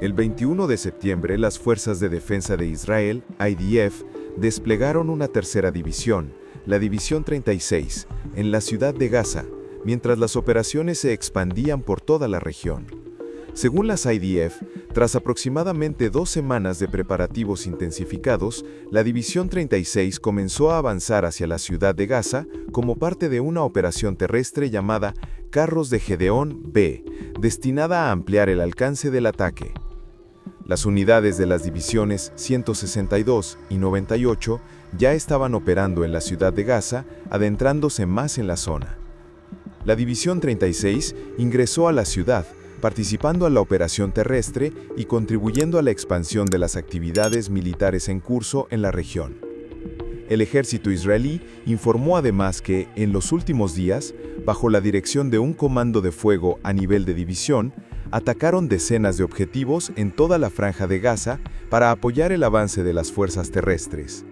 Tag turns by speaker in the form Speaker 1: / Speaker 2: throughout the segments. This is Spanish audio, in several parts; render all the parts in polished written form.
Speaker 1: El 21 de septiembre, las Fuerzas de Defensa de Israel, IDF, desplegaron una tercera división, la División 36, en la ciudad de Gaza, mientras las operaciones se expandían por toda la región. Según las IDF, tras aproximadamente 2 semanas de preparativos intensificados, la División 36 comenzó a avanzar hacia la ciudad de Gaza como parte de una operación terrestre llamada Carros de Gedeón B, destinada a ampliar el alcance del ataque. Las unidades de las divisiones 162 y 98 ya estaban operando en la ciudad de Gaza, adentrándose más en la zona. La División 36 ingresó a la ciudad, participando en la operación terrestre y contribuyendo a la expansión de las actividades militares en curso en la región. El ejército israelí informó además que, en los últimos días, bajo la dirección de un comando de fuego a nivel de división, atacaron decenas de objetivos en toda la franja de Gaza para apoyar el avance de las fuerzas terrestres.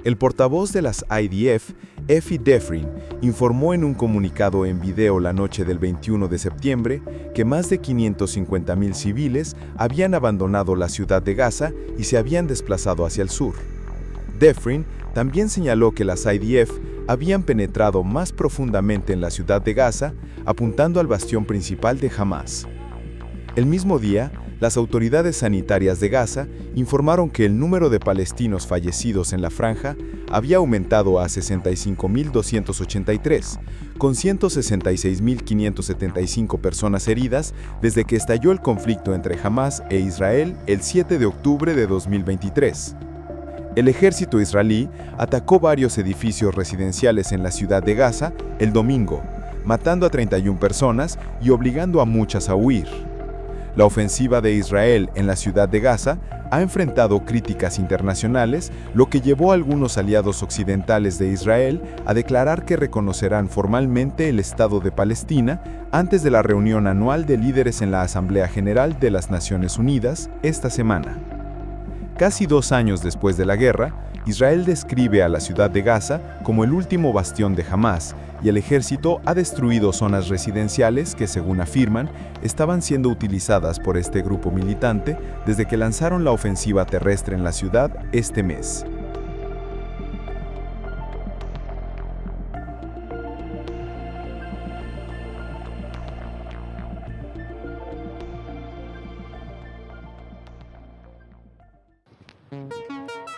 Speaker 1: El portavoz de las IDF, Efi Defrin, informó en un comunicado en video la noche del 21 de septiembre que más de 550.000 civiles habían abandonado la ciudad de Gaza y se habían desplazado hacia el sur. Defrin también señaló que las IDF habían penetrado más profundamente en la ciudad de Gaza, apuntando al bastión principal de Hamás. El mismo día, las autoridades sanitarias de Gaza informaron que el número de palestinos fallecidos en la franja había aumentado a 65.283, con 166.575 personas heridas desde que estalló el conflicto entre Hamás e Israel el 7 de octubre de 2023. El ejército israelí atacó varios edificios residenciales en la ciudad de Gaza el domingo, matando a 31 personas y obligando a muchas a huir. La ofensiva de Israel en la ciudad de Gaza ha enfrentado críticas internacionales, lo que llevó a algunos aliados occidentales de Israel a declarar que reconocerán formalmente el Estado de Palestina antes de la reunión anual de líderes en la Asamblea General de las Naciones Unidas esta semana. Casi 2 años después de la guerra, Israel describe a la ciudad de Gaza como el último bastión de Hamás, y el ejército ha destruido zonas residenciales que, según afirman, estaban siendo utilizadas por este grupo militante desde que lanzaron la ofensiva terrestre en la ciudad este mes.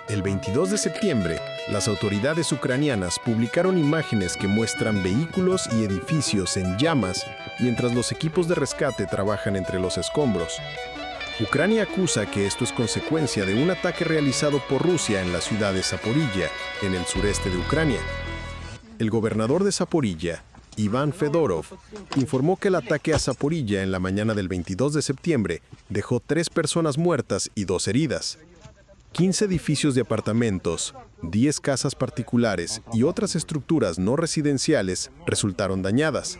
Speaker 2: El 22 de septiembre, las autoridades ucranianas publicaron imágenes que muestran vehículos y edificios en llamas mientras los equipos de rescate trabajan entre los escombros. Ucrania acusa que esto es consecuencia de un ataque realizado por Rusia en la ciudad de Zaporilla, en el sureste de Ucrania. El gobernador de Zaporilla, Iván Fedorov, informó que el ataque a Zaporilla en la mañana del 22 de septiembre dejó 3 personas muertas y 2 heridas. 15 edificios de apartamentos, 10 casas particulares y otras estructuras no residenciales resultaron dañadas.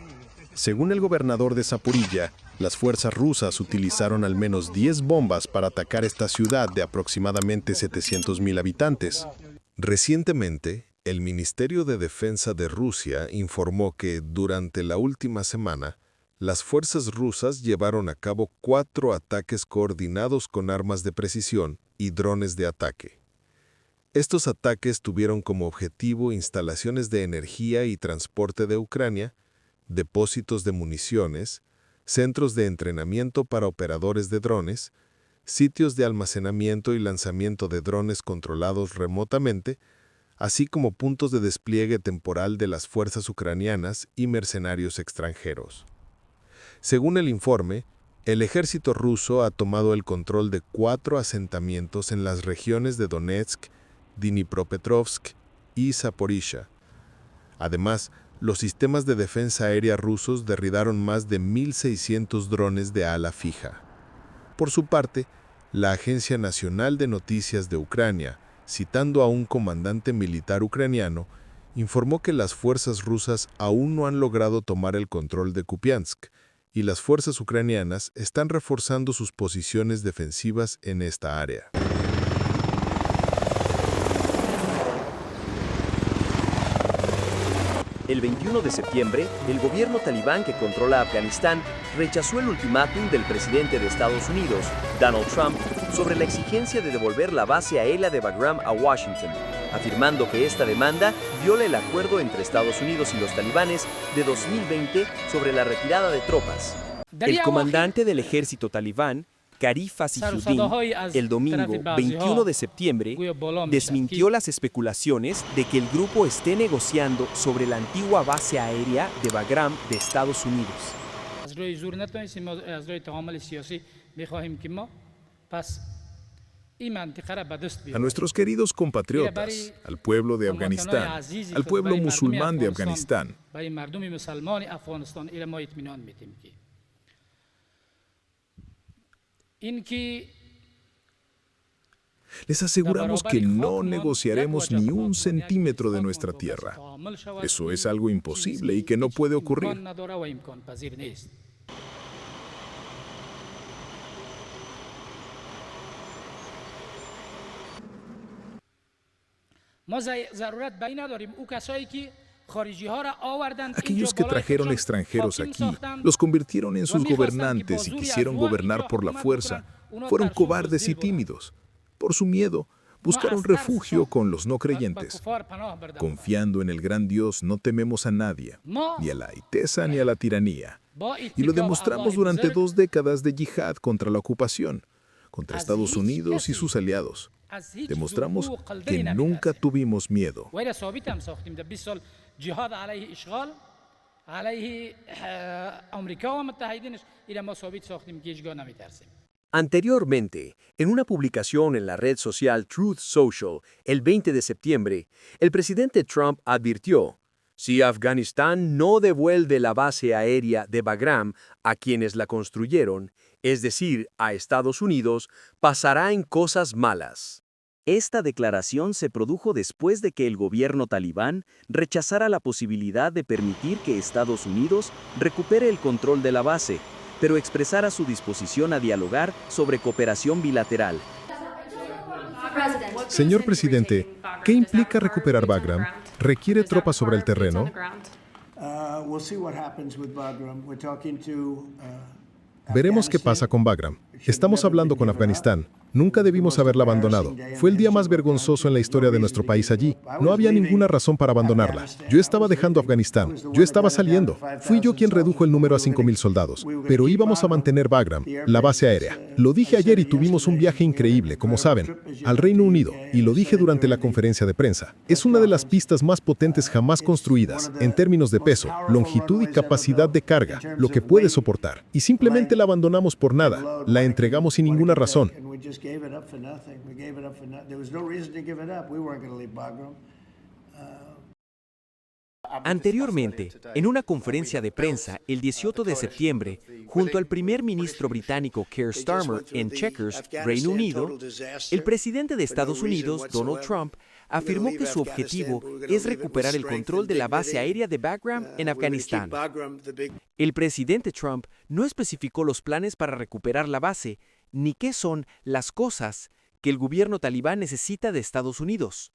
Speaker 2: Según el gobernador de Zaporilla, las fuerzas rusas utilizaron al menos 10 bombas para atacar esta ciudad de aproximadamente 700.000 habitantes. Recientemente, el Ministerio de Defensa de Rusia informó que durante la última semana, las fuerzas rusas llevaron a cabo 4 ataques coordinados con armas de precisión y drones de ataque. Estos ataques tuvieron como objetivo instalaciones de energía y transporte de Ucrania, depósitos de municiones, centros de entrenamiento para operadores de drones, sitios de almacenamiento y lanzamiento de drones controlados remotamente, así como puntos de despliegue temporal de las fuerzas ucranianas y mercenarios extranjeros. Según el informe, el ejército ruso ha tomado el control de 4 asentamientos en las regiones de Donetsk, Dnipropetrovsk y Zaporizhia. Además, los sistemas de defensa aérea rusos derribaron más de 1.600 drones de ala fija. Por su parte, la Agencia Nacional de Noticias de Ucrania, citando a un comandante militar ucraniano, informó que las fuerzas rusas aún no han logrado tomar el control de Kupiansk, y las fuerzas ucranianas están reforzando sus posiciones defensivas en esta área.
Speaker 3: El 21 de septiembre, el gobierno talibán que controla Afganistán rechazó el ultimátum del presidente de Estados Unidos, Donald Trump, sobre la exigencia de devolver la base aérea de Bagram a Washington, afirmando que esta demanda viola el acuerdo entre Estados Unidos y los talibanes de 2020 sobre la retirada de tropas. El comandante del ejército talibán, Khalifa Sifuddin, el domingo 21 de septiembre, desmintió las especulaciones de que el grupo esté negociando sobre la antigua base aérea de Bagram de Estados Unidos.
Speaker 2: A nuestros queridos compatriotas, al pueblo de Afganistán, al pueblo musulmán de Afganistán, les aseguramos que no negociaremos ni un centímetro de nuestra tierra. Eso es algo imposible y que no puede ocurrir. Aquellos que trajeron extranjeros aquí, los convirtieron en sus gobernantes y quisieron gobernar por la fuerza, fueron cobardes y tímidos. Por su miedo, buscaron refugio con los no creyentes. Confiando en el gran Dios, no tememos a nadie, ni a la alteza ni a la tiranía. Y lo demostramos durante 2 décadas de yihad contra la ocupación, contra Estados Unidos y sus aliados. Demostramos que nunca tuvimos miedo.
Speaker 3: Anteriormente, en una publicación en la red social Truth Social, el 20 de septiembre, el presidente Trump advirtió: si Afganistán no devuelve la base aérea de Bagram a quienes la construyeron, es decir, a Estados Unidos, pasará en cosas malas. Esta declaración se produjo después de que el gobierno talibán rechazara la posibilidad de permitir que Estados Unidos recupere el control de la base, pero expresara su disposición a dialogar sobre cooperación bilateral.
Speaker 2: Señor presidente, ¿qué implica recuperar Bagram? ¿Requiere tropas sobre el terreno? Veremos qué pasa con Bagram. Estamos hablando con Afganistán. Nunca debimos haberla abandonado. Fue el día más vergonzoso en la historia de nuestro país allí. No había ninguna razón para abandonarla. Yo estaba dejando Afganistán. Yo estaba saliendo. Fui yo quien redujo el número a 5,000 soldados. Pero íbamos a mantener Bagram, la base aérea. Lo dije ayer y tuvimos un viaje increíble, como saben, al Reino Unido. Y lo dije durante la conferencia de prensa. Es una de las pistas más potentes jamás construidas, en términos de peso, longitud y capacidad de carga, lo que puede soportar. Y simplemente la abandonamos por nada. La entregamos sin ninguna razón.
Speaker 3: Anteriormente, en una conferencia de prensa el 18 de septiembre, junto al primer ministro británico Keir Starmer en Chequers, Reino Unido, el presidente de Estados Unidos, Donald Trump, afirmó que su objetivo es recuperar el control de la base aérea de Bagram en Afganistán. El presidente Trump no especificó los planes para recuperar la base, ni qué son las cosas que el gobierno talibán necesita de Estados Unidos.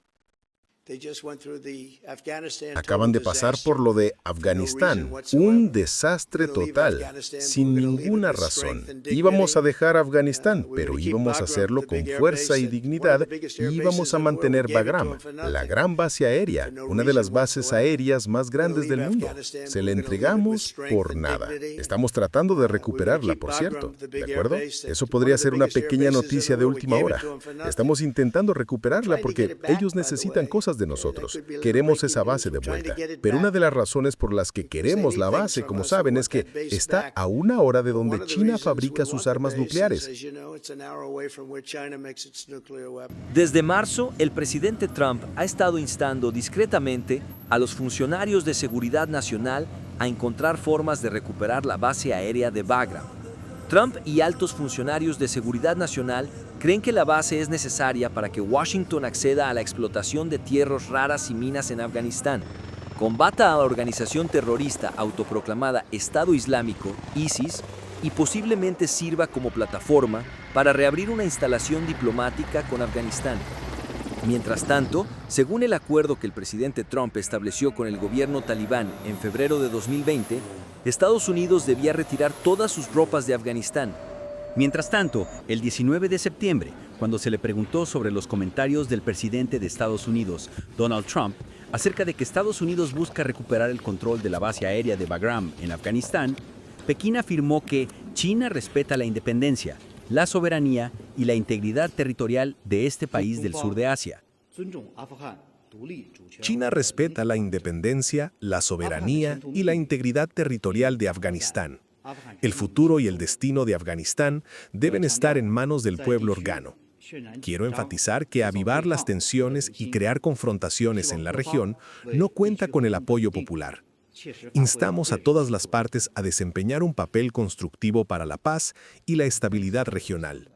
Speaker 2: Acaban de pasar por lo de Afganistán, un desastre total, sin ninguna razón. Íbamos a dejar Afganistán, pero íbamos a hacerlo con fuerza y dignidad y íbamos a mantener Bagram, la gran base aérea, una de las bases aéreas más grandes del mundo. Se la entregamos por nada. Estamos tratando de recuperarla, por cierto, ¿de acuerdo? Eso podría ser una pequeña noticia de última hora. Estamos intentando recuperarla porque ellos necesitan cosas de nosotros. Queremos esa base de vuelta. Pero una de las razones por las que queremos la base, como saben, es que está a 1 hora de donde China fabrica sus armas nucleares.
Speaker 3: Desde marzo, el presidente Trump ha estado instando discretamente a los funcionarios de seguridad nacional a encontrar formas de recuperar la base aérea de Bagram. Trump y altos funcionarios de seguridad nacional creen que la base es necesaria para que Washington acceda a la explotación de tierras raras y minas en Afganistán, combata a la organización terrorista autoproclamada Estado Islámico, ISIS, y posiblemente sirva como plataforma para reabrir una instalación diplomática con Afganistán. Mientras tanto, según el acuerdo que el presidente Trump estableció con el gobierno talibán en febrero de 2020, Estados Unidos debía retirar todas sus tropas de Afganistán.
Speaker 4: Mientras tanto, el 19 de septiembre, cuando se le preguntó sobre los comentarios del presidente de Estados Unidos, Donald Trump, acerca de que Estados Unidos busca recuperar el control de la base aérea de Bagram en Afganistán, Pekín afirmó que China respeta la independencia, la soberanía y la integridad territorial de este país del sur de Asia.
Speaker 2: China respeta la independencia, la soberanía y la integridad territorial de Afganistán. El futuro y el destino de Afganistán deben estar en manos del pueblo afgano. Quiero enfatizar que avivar las tensiones y crear confrontaciones en la región no cuenta con el apoyo popular. Instamos a todas las partes a desempeñar un papel constructivo para la paz y la estabilidad regional.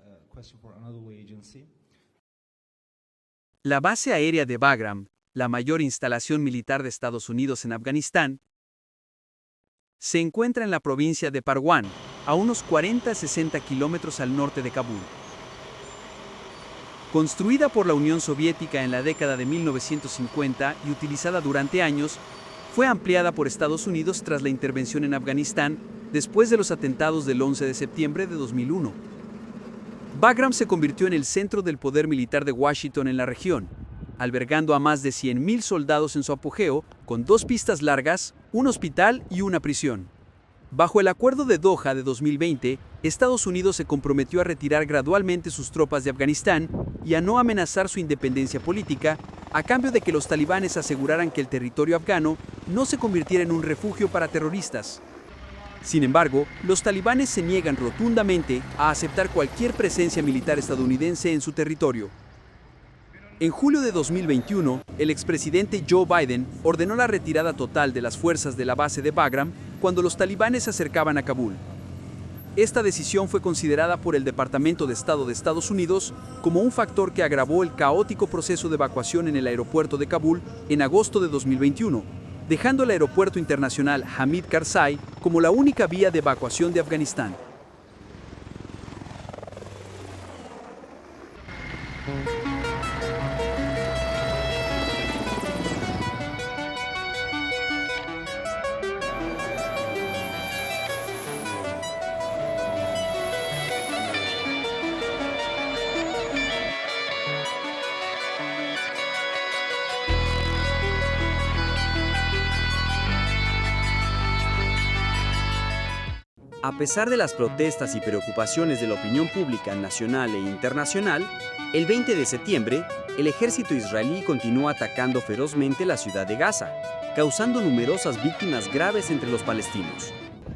Speaker 5: La base aérea de Bagram, la mayor instalación militar de Estados Unidos en Afganistán, se encuentra en la provincia de Parwan, a unos 40-60 kilómetros al norte de Kabul. Construida por la Unión Soviética en la década de 1950 y utilizada durante años, fue ampliada por Estados Unidos tras la intervención en Afganistán después de los atentados del 11 de septiembre de 2001. Bagram se convirtió en el centro del poder militar de Washington en la región, albergando a más de 100.000 soldados en su apogeo, con 2 pistas largas, un hospital y una prisión. Bajo el Acuerdo de Doha de 2020, Estados Unidos se comprometió a retirar gradualmente sus tropas de Afganistán y a no amenazar su independencia política, a cambio de que los talibanes aseguraran que el territorio afgano no se convirtiera en un refugio para terroristas. Sin embargo, los talibanes se niegan rotundamente a aceptar cualquier presencia militar estadounidense en su territorio. En julio de 2021, el expresidente Joe Biden ordenó la retirada total de las fuerzas de la base de Bagram cuando los talibanes se acercaban a Kabul. Esta decisión fue considerada por el Departamento de Estado de Estados Unidos como un factor que agravó el caótico proceso de evacuación en el aeropuerto de Kabul en agosto de 2021, dejando el aeropuerto internacional Hamid Karzai como la única vía de evacuación de Afganistán.
Speaker 3: A pesar de las protestas y preocupaciones de la opinión pública nacional e internacional, el 20 de septiembre, el ejército israelí continuó atacando ferozmente la ciudad de Gaza, causando numerosas víctimas graves entre los palestinos.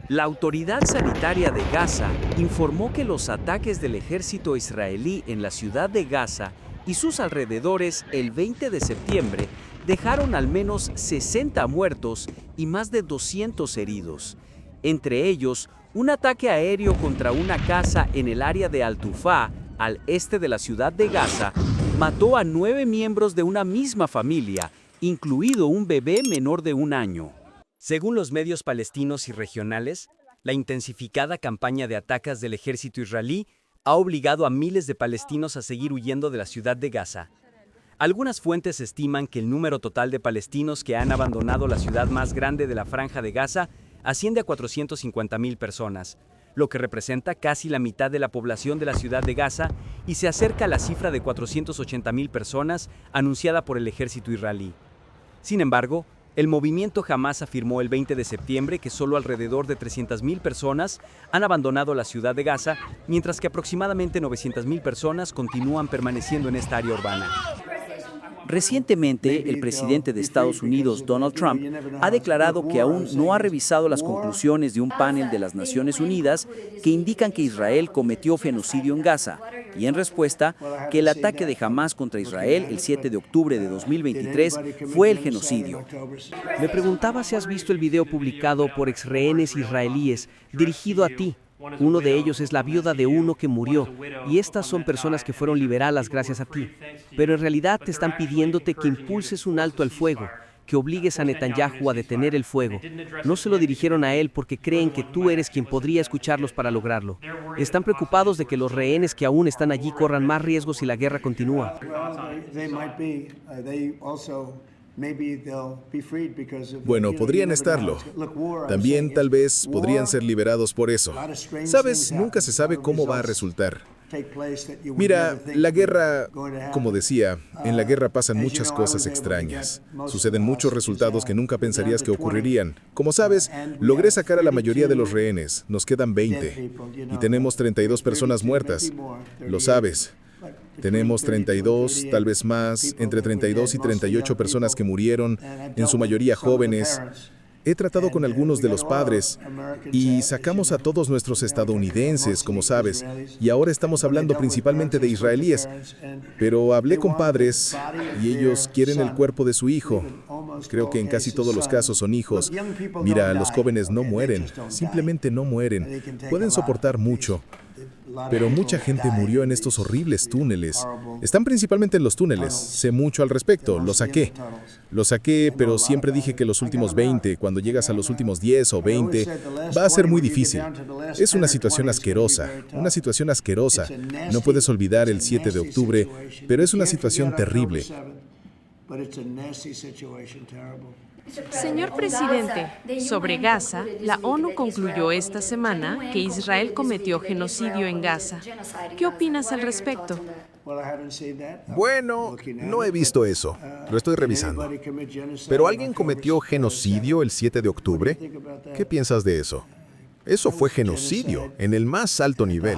Speaker 3: La autoridad sanitaria de Gaza informó que los ataques del ejército israelí en la ciudad de Gaza y sus alrededores el 20 de septiembre dejaron al menos 60 muertos y más de 200 heridos, entre ellos un ataque aéreo contra una casa en el área de Al-Tufá, al este de la ciudad de Gaza, mató a 9 miembros de una misma familia, incluido un bebé menor de 1 año. Según los medios palestinos y regionales, la intensificada campaña de ataques del ejército israelí ha obligado a miles de palestinos a seguir huyendo de la ciudad de Gaza. Algunas fuentes estiman que el número total de palestinos que han abandonado la ciudad más grande de la Franja de Gaza asciende a 450.000 personas, lo que representa casi la mitad de la población de la ciudad de Gaza y se acerca a la cifra de 480.000 personas anunciada por el ejército israelí. Sin embargo, el movimiento Hamás afirmó el 20 de septiembre que solo alrededor de 300.000 personas han abandonado la ciudad de Gaza, mientras que aproximadamente 900.000 personas continúan permaneciendo en esta área urbana. Recientemente, el presidente de Estados Unidos, Donald Trump, ha declarado que aún no ha revisado las conclusiones de un panel de las Naciones Unidas que indican que Israel cometió genocidio en Gaza, y en respuesta, que el ataque de Hamás contra Israel el 7 de octubre de 2023 fue el genocidio.
Speaker 6: Me preguntaba si has visto el video publicado por exrehenes israelíes dirigido a ti. Uno de ellos es la viuda de uno que murió, y estas son personas que fueron liberadas gracias a ti. Pero en realidad te están pidiéndote que impulses un alto al fuego, que obligues a Netanyahu a detener el fuego. No se lo dirigieron a él porque creen que tú eres quien podría escucharlos para lograrlo. Están preocupados de que los rehenes que aún están allí corran más riesgos si la guerra continúa.
Speaker 2: Bueno, podrían estarlo. También tal vez podrían ser liberados por eso. Sabes, nunca se sabe cómo va a resultar. Mira, la guerra, como decía, en la guerra pasan muchas cosas extrañas. Suceden muchos resultados que nunca pensarías que ocurrirían. Como sabes, logré sacar a la mayoría de los rehenes. Nos quedan 20. Y tenemos 32 personas muertas. Lo sabes. Tenemos 32, tal vez más, entre 32 y 38 personas que murieron, en su mayoría jóvenes. He tratado con algunos de los padres y sacamos a todos nuestros estadounidenses, como sabes, y ahora estamos hablando principalmente de israelíes. Pero hablé con padres y ellos quieren el cuerpo de su hijo. Creo que en casi todos los casos son hijos. Mira, los jóvenes no mueren, simplemente no mueren. Pueden soportar mucho. Pero mucha gente murió en estos horribles túneles. Están principalmente en los túneles. Sé mucho al respecto. Lo saqué, pero siempre dije que los últimos 20, cuando llegas a los últimos 10 o 20, va a ser muy difícil. Es una situación asquerosa. No puedes olvidar el 7 de octubre, pero es una situación terrible.
Speaker 7: Señor presidente, sobre Gaza, la ONU concluyó esta semana que Israel cometió genocidio en Gaza. ¿Qué opinas al respecto?
Speaker 1: Bueno, no he visto eso. Lo estoy revisando. ¿Pero alguien cometió genocidio el 7 de octubre? ¿Qué piensas de eso? Eso fue genocidio, en el más alto nivel.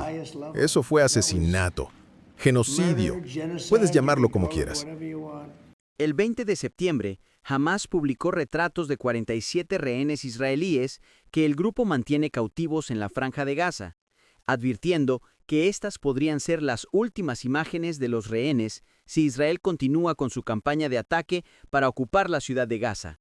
Speaker 1: Eso fue asesinato. Genocidio. Puedes llamarlo como quieras.
Speaker 4: El 20 de septiembre, Hamás publicó retratos de 47 rehenes israelíes que el grupo mantiene cautivos en la Franja de Gaza, advirtiendo que estas podrían ser las últimas imágenes de los rehenes si Israel continúa con su campaña de ataque para ocupar la ciudad de Gaza.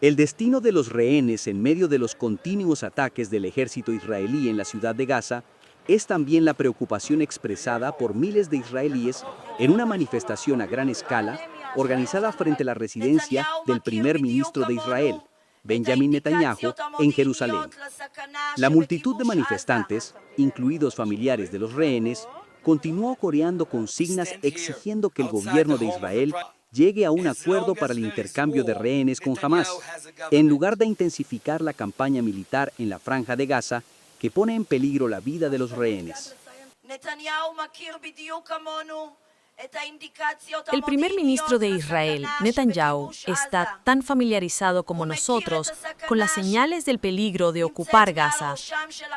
Speaker 4: El destino de los rehenes en medio de los continuos ataques del ejército israelí en la ciudad de Gaza es también la preocupación expresada por miles de israelíes en una manifestación a gran escala organizada frente a la residencia del primer ministro de Israel, Benjamin Netanyahu, en Jerusalén. La multitud de manifestantes, incluidos familiares de los rehenes, continuó coreando consignas exigiendo que el gobierno de Israel llegue a un acuerdo para el intercambio de rehenes con Hamás, en lugar de intensificar la campaña militar en la Franja de Gaza que pone en peligro la vida de los rehenes.
Speaker 7: El primer ministro de Israel, Netanyahu, está tan familiarizado como nosotros con las señales del peligro de ocupar Gaza.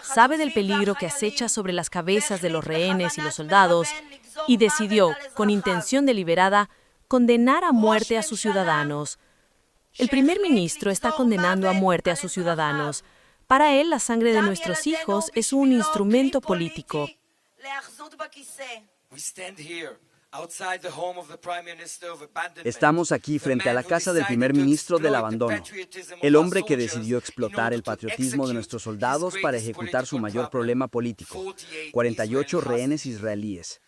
Speaker 7: Sabe del peligro que acecha sobre las cabezas de los rehenes y los soldados y decidió, con intención deliberada, condenar a muerte a sus ciudadanos. El primer ministro está condenando a muerte a sus ciudadanos. Para él, la sangre de nuestros hijos es un instrumento político.
Speaker 4: Estamos aquí frente a la casa del primer ministro del abandono, el hombre que decidió explotar el patriotismo de nuestros soldados para ejecutar su mayor problema político, 48 rehenes israelíes.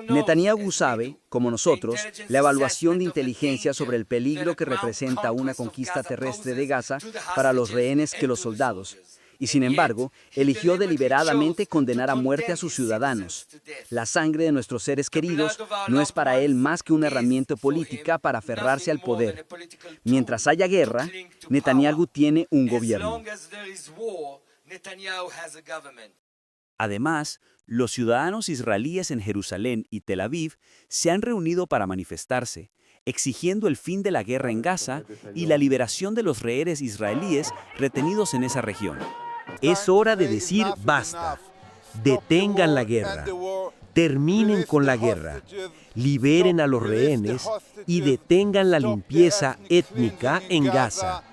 Speaker 4: Netanyahu sabe, como nosotros, la evaluación de inteligencia sobre el peligro que representa una conquista terrestre de Gaza para los rehenes que los soldados, y sin embargo, eligió deliberadamente condenar a muerte a sus ciudadanos. La sangre de nuestros seres queridos no es para él más que una herramienta política para aferrarse al poder. Mientras haya guerra, Netanyahu tiene un gobierno. Además, los ciudadanos israelíes en Jerusalén y Tel Aviv se han reunido para manifestarse, exigiendo el fin de la guerra en Gaza y la liberación de los rehenes israelíes retenidos en esa región. Es hora de decir basta. Detengan la guerra. Terminen con la guerra. Liberen a los rehenes y detengan la limpieza étnica en Gaza.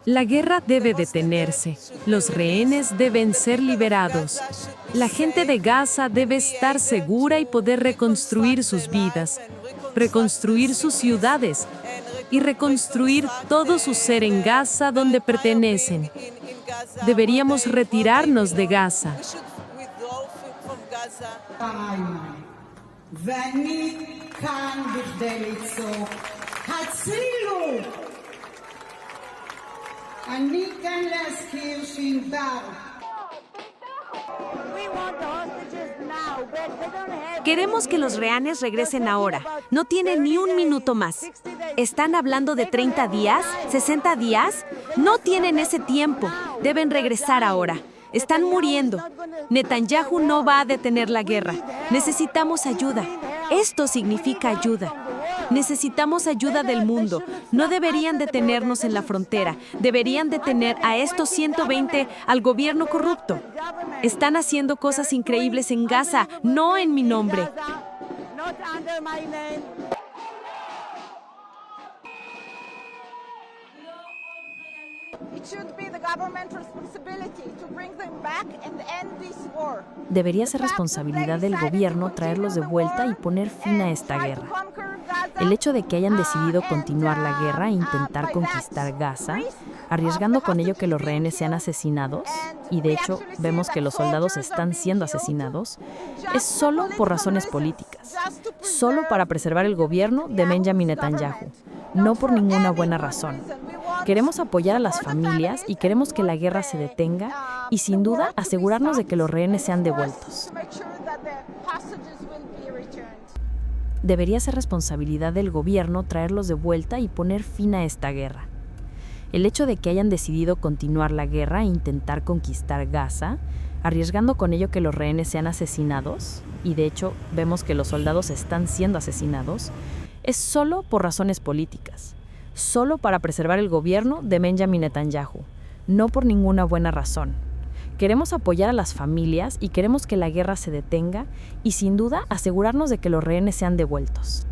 Speaker 7: La guerra debe detenerse. Los rehenes deben ser liberados. La gente de Gaza debe estar segura y poder reconstruir sus vidas, reconstruir sus ciudades y reconstruir todo su ser en Gaza donde pertenecen. Deberíamos retirarnos de Gaza.
Speaker 8: ואני כאן בכדי לצעוק, הצילו! אני כאן להזכיר שענבר.
Speaker 7: Queremos que los rehenes regresen ahora. No tienen ni un minuto más. ¿Están hablando de 30 días? ¿60 días? No tienen ese tiempo. Deben regresar ahora. Están muriendo. Netanyahu no va a detener la guerra. Necesitamos ayuda. Esto significa ayuda. Necesitamos ayuda del mundo. No deberían detenernos en la frontera. Deberían detener a estos 120 al gobierno corrupto. Están haciendo cosas increíbles en Gaza, no en mi nombre.
Speaker 9: Debería ser responsabilidad del gobierno traerlos de vuelta y poner fin a esta guerra. El hecho de que hayan decidido continuar la guerra e intentar conquistar Gaza, arriesgando con ello que los rehenes sean asesinados, y de hecho vemos que los soldados están siendo asesinados, es solo por razones políticas, solo para preservar el gobierno de Benjamin Netanyahu, no por ninguna buena razón. Queremos apoyar a las familias y queremos que la guerra se detenga y sin duda asegurarnos de que los rehenes sean devueltos. Debería ser responsabilidad del gobierno traerlos de vuelta y poner fin a esta guerra. El hecho de que hayan decidido continuar la guerra e intentar conquistar Gaza, arriesgando con ello que los rehenes sean asesinados, y de hecho vemos que los soldados están siendo asesinados, es solo por razones políticas, solo para preservar el gobierno de Benjamin Netanyahu, no por ninguna buena razón. Queremos apoyar a las familias y queremos que la guerra se detenga y sin duda asegurarnos de que los rehenes sean devueltos.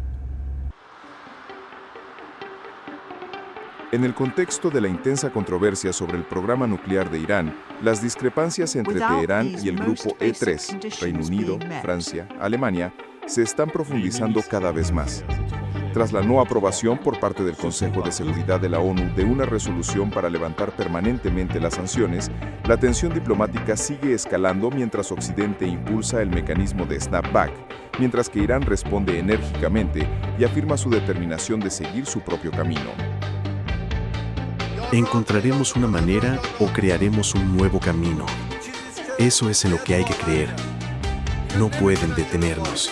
Speaker 1: En el contexto de la intensa controversia sobre el programa nuclear de Irán, las discrepancias entre Teherán y el grupo E3, Reino Unido, Francia, Alemania, se están profundizando cada vez más. Tras la no aprobación por parte del Consejo de Seguridad de la ONU de una resolución para levantar permanentemente las sanciones, la tensión diplomática sigue escalando mientras Occidente impulsa el mecanismo de snapback, mientras que Irán responde enérgicamente y afirma su determinación de seguir su propio camino.
Speaker 2: Encontraremos una manera o crearemos un nuevo camino. Eso es en lo que hay que creer. No pueden detenernos.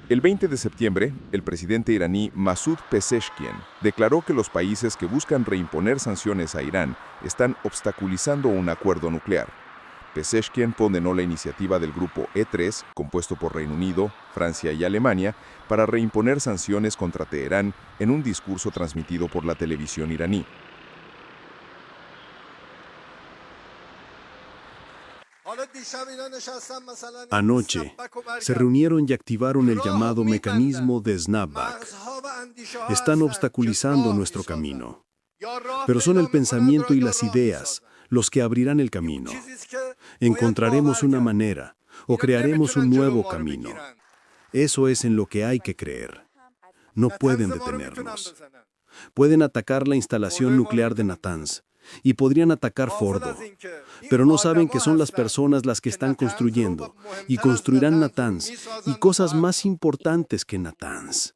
Speaker 1: El 20 de septiembre, el presidente iraní Masoud Pezeshkian declaró que los países que buscan reimponer sanciones a Irán están obstaculizando un acuerdo nuclear. Pezeshkian condenó la iniciativa del grupo E3, compuesto por Reino Unido, Francia y Alemania, para reimponer sanciones contra Teherán en un discurso transmitido por la televisión iraní.
Speaker 2: Anoche, se reunieron y activaron el llamado mecanismo de snapback. Están obstaculizando nuestro camino. Pero son el pensamiento y las ideas los que abrirán el camino. Encontraremos una manera o crearemos un nuevo camino. Eso es en lo que hay que creer. No pueden detenernos. Pueden atacar la instalación nuclear de Natanz y podrían atacar Fordo, pero no saben que son las personas las que están construyendo y construirán Natanz y cosas más importantes que Natanz.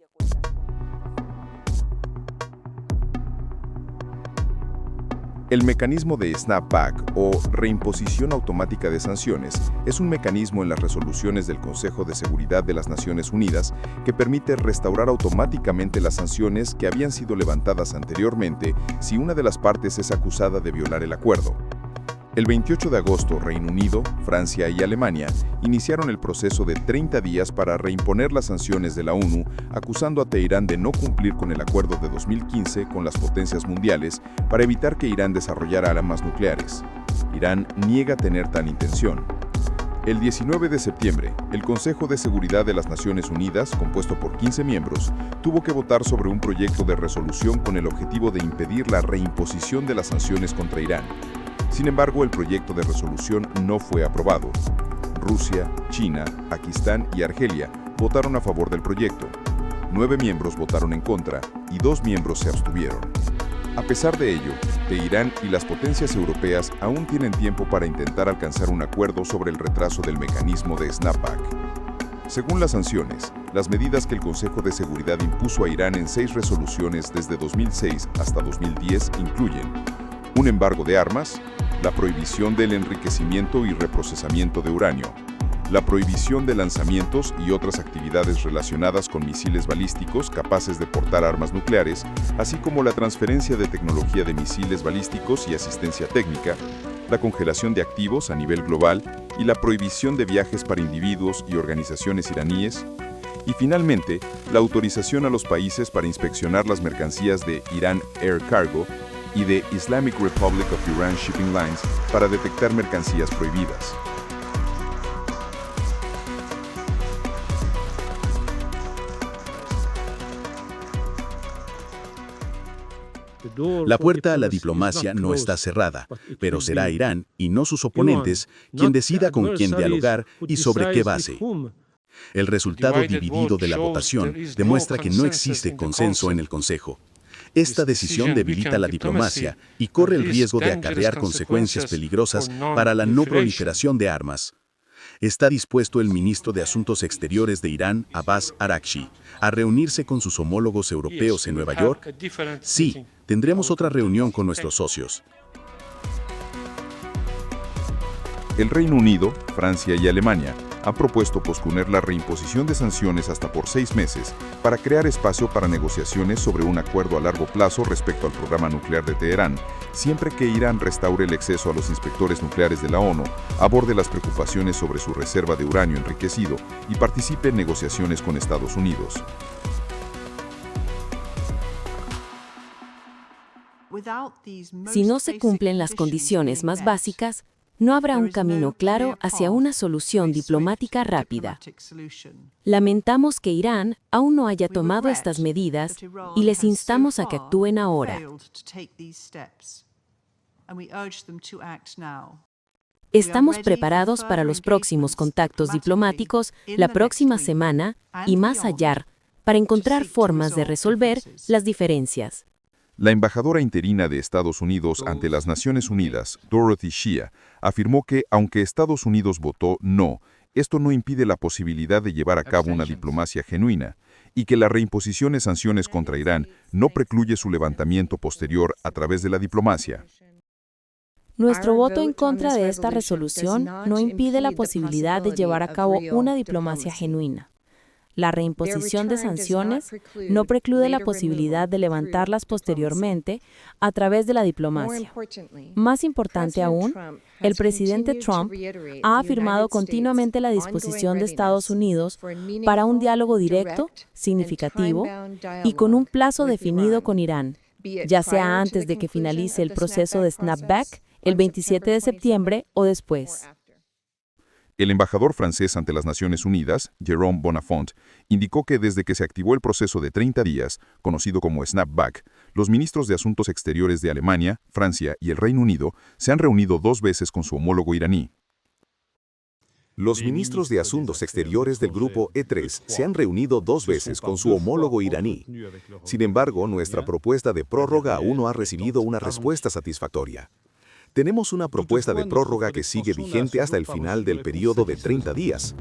Speaker 1: El mecanismo de snapback o reimposición automática de sanciones es un mecanismo en las resoluciones del Consejo de Seguridad de las Naciones Unidas que permite restaurar automáticamente las sanciones que habían sido levantadas anteriormente si una de las partes es acusada de violar el acuerdo. El 28 de agosto, Reino Unido, Francia y Alemania iniciaron el proceso de 30 días para reimponer las sanciones de la ONU, acusando a Teherán de no cumplir con el acuerdo de 2015 con las potencias mundiales para evitar que Irán desarrollara armas nucleares. Irán niega tener tal intención. El 19 de septiembre, el Consejo de Seguridad de las Naciones Unidas, compuesto por 15 miembros, tuvo que votar sobre un proyecto de resolución con el objetivo de impedir la reimposición de las sanciones contra Irán. Sin embargo, el proyecto de resolución no fue aprobado. Rusia, China, Pakistán y Argelia votaron a favor del proyecto. 9 miembros votaron en contra y 2 miembros se abstuvieron. A pesar de ello, Teherán y las potencias europeas aún tienen tiempo para intentar alcanzar un acuerdo sobre el retraso del mecanismo de snapback. Según las sanciones, las medidas que el Consejo de Seguridad impuso a Irán en 6 resoluciones desde 2006 hasta 2010 incluyen un embargo de armas, la prohibición del enriquecimiento y reprocesamiento de uranio, la prohibición de lanzamientos y otras actividades relacionadas con misiles balísticos capaces de portar armas nucleares, así como la transferencia de tecnología de misiles balísticos y asistencia técnica, la congelación de activos a nivel global y la prohibición de viajes para individuos y organizaciones iraníes, y finalmente, la autorización a los países para inspeccionar las mercancías de Iran Air Cargo y de Islamic Republic of Iran Shipping Lines para detectar mercancías prohibidas.
Speaker 4: La puerta a la diplomacia no está cerrada, pero será Irán, y no sus oponentes, quien decida con quién dialogar y sobre qué base. El resultado dividido de la votación demuestra que no existe consenso en el Consejo. Esta decisión debilita la diplomacia y corre el riesgo de acarrear consecuencias peligrosas para la no proliferación de armas. ¿Está dispuesto el ministro de Asuntos Exteriores de Irán, Abbas Araghchi, a reunirse con sus homólogos europeos en Nueva York? Sí, tendremos otra reunión con nuestros socios.
Speaker 1: El Reino Unido, Francia y Alemania han propuesto posponer la reimposición de sanciones hasta por 6 meses para crear espacio para negociaciones sobre un acuerdo a largo plazo respecto al programa nuclear de Teherán, siempre que Irán restaure el acceso a los inspectores nucleares de la ONU, aborde las preocupaciones sobre su reserva de uranio enriquecido y participe en negociaciones con Estados Unidos.
Speaker 9: Si no se cumplen las condiciones más básicas, no habrá un camino claro hacia una solución diplomática rápida. Lamentamos que Irán aún no haya tomado estas medidas y les instamos a que actúen ahora. Estamos preparados para los próximos contactos diplomáticos la próxima semana y más allá para encontrar formas de resolver las diferencias.
Speaker 1: La embajadora interina de Estados Unidos ante las Naciones Unidas, Dorothy Shea, afirmó que, aunque Estados Unidos votó no, esto no impide la posibilidad de llevar a cabo una diplomacia genuina, y que la reimposición de sanciones contra Irán no precluye su levantamiento posterior a través de la diplomacia.
Speaker 9: Nuestro voto en contra de esta resolución no impide la posibilidad de llevar a cabo una diplomacia genuina. La reimposición de sanciones no precluye la posibilidad de levantarlas posteriormente a través de la diplomacia. Más importante aún, el presidente Trump ha afirmado continuamente la disposición de Estados Unidos para un diálogo directo, significativo y con un plazo definido con Irán, ya sea antes de que finalice el proceso de snapback, el 27 de septiembre o después.
Speaker 1: El embajador francés ante las Naciones Unidas, Jérôme Bonafont, indicó que desde que se activó el proceso de 30 días, conocido como snapback, los ministros de Asuntos Exteriores de Alemania, Francia y el Reino Unido se han reunido 2 veces con su homólogo iraní.
Speaker 10: Los ministros de Asuntos Exteriores del Grupo E3 se han reunido 2 veces con su homólogo iraní. Sin embargo, nuestra propuesta de prórroga aún no ha recibido una respuesta satisfactoria. Tenemos una propuesta de prórroga que sigue vigente hasta el final del periodo de 30 días.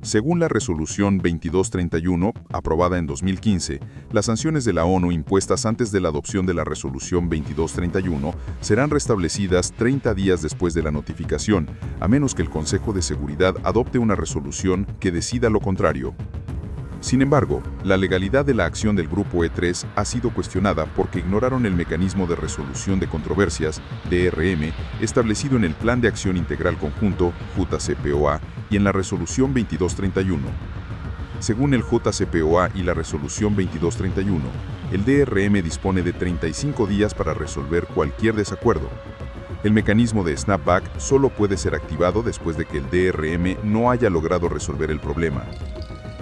Speaker 1: Según la resolución 2231, aprobada en 2015, las sanciones de la ONU impuestas antes de la adopción de la resolución 2231 serán restablecidas 30 días después de la notificación, a menos que el Consejo de Seguridad adopte una resolución que decida lo contrario. Sin embargo, la legalidad de la acción del Grupo E3 ha sido cuestionada porque ignoraron el mecanismo de resolución de controversias, DRM, establecido en el Plan de Acción Integral Conjunto, JCPOA, y en la Resolución 2231. Según el JCPOA y la Resolución 2231, el DRM dispone de 35 días para resolver cualquier desacuerdo. El mecanismo de snapback solo puede ser activado después de que el DRM no haya logrado resolver el problema.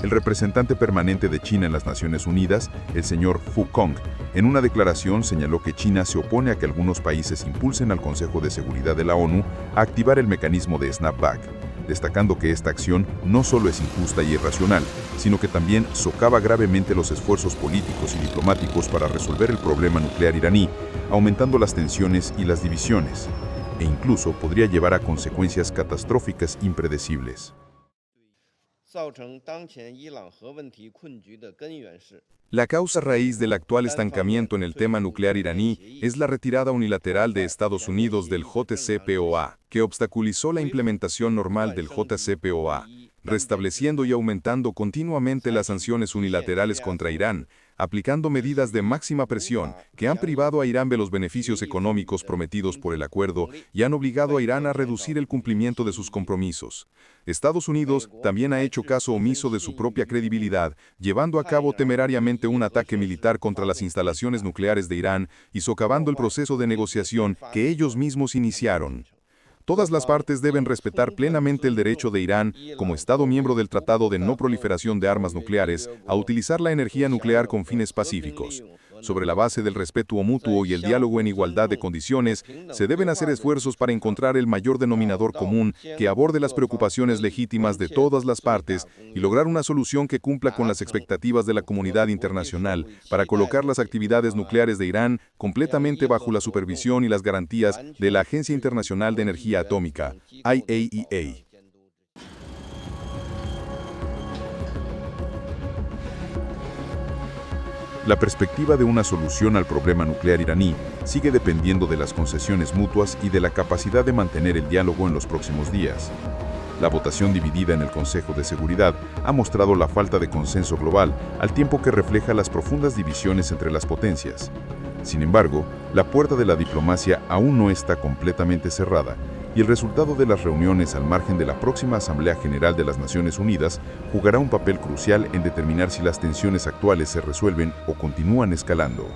Speaker 1: El representante permanente de China en las Naciones Unidas, el señor Fu Kong, en una declaración señaló que China se opone a que algunos países impulsen al Consejo de Seguridad de la ONU a activar el mecanismo de snapback. destacando que esta acción no solo es injusta y irracional, sino que también socava gravemente los esfuerzos políticos y diplomáticos para resolver el problema nuclear iraní, aumentando las tensiones y las divisiones, e incluso podría llevar a consecuencias catastróficas impredecibles.
Speaker 11: La causa raíz del actual estancamiento en el tema nuclear iraní es la retirada unilateral de Estados Unidos del JCPOA, que obstaculizó la implementación normal del JCPOA, restableciendo y aumentando continuamente las sanciones unilaterales contra Irán, aplicando medidas de máxima presión que han privado a Irán de los beneficios económicos prometidos por el acuerdo y han obligado a Irán a reducir el cumplimiento de sus compromisos. Estados Unidos también ha hecho caso omiso de su propia credibilidad, llevando a cabo temerariamente un ataque militar contra las instalaciones nucleares de Irán y socavando el proceso de negociación que ellos mismos iniciaron. Todas las partes deben respetar plenamente el derecho de Irán, como Estado miembro del Tratado de No Proliferación de Armas Nucleares, a utilizar la energía nuclear con fines pacíficos. Sobre la base del respeto mutuo y el diálogo en igualdad de condiciones, se deben hacer esfuerzos para encontrar el mayor denominador común que aborde las preocupaciones legítimas de todas las partes y lograr una solución que cumpla con las expectativas de la comunidad internacional para colocar las actividades nucleares de Irán completamente bajo la supervisión y las garantías de la Agencia Internacional de Energía Atómica, IAEA.
Speaker 1: La perspectiva de una solución al problema nuclear iraní sigue dependiendo de las concesiones mutuas y de la capacidad de mantener el diálogo en los próximos días. La votación dividida en el Consejo de Seguridad ha mostrado la falta de consenso global, al tiempo que refleja las profundas divisiones entre las potencias. Sin embargo, la puerta de la diplomacia aún no está completamente cerrada, y el resultado de las reuniones al margen de la próxima Asamblea General de las Naciones Unidas jugará un papel crucial en determinar si las tensiones actuales se resuelven o continúan escalando.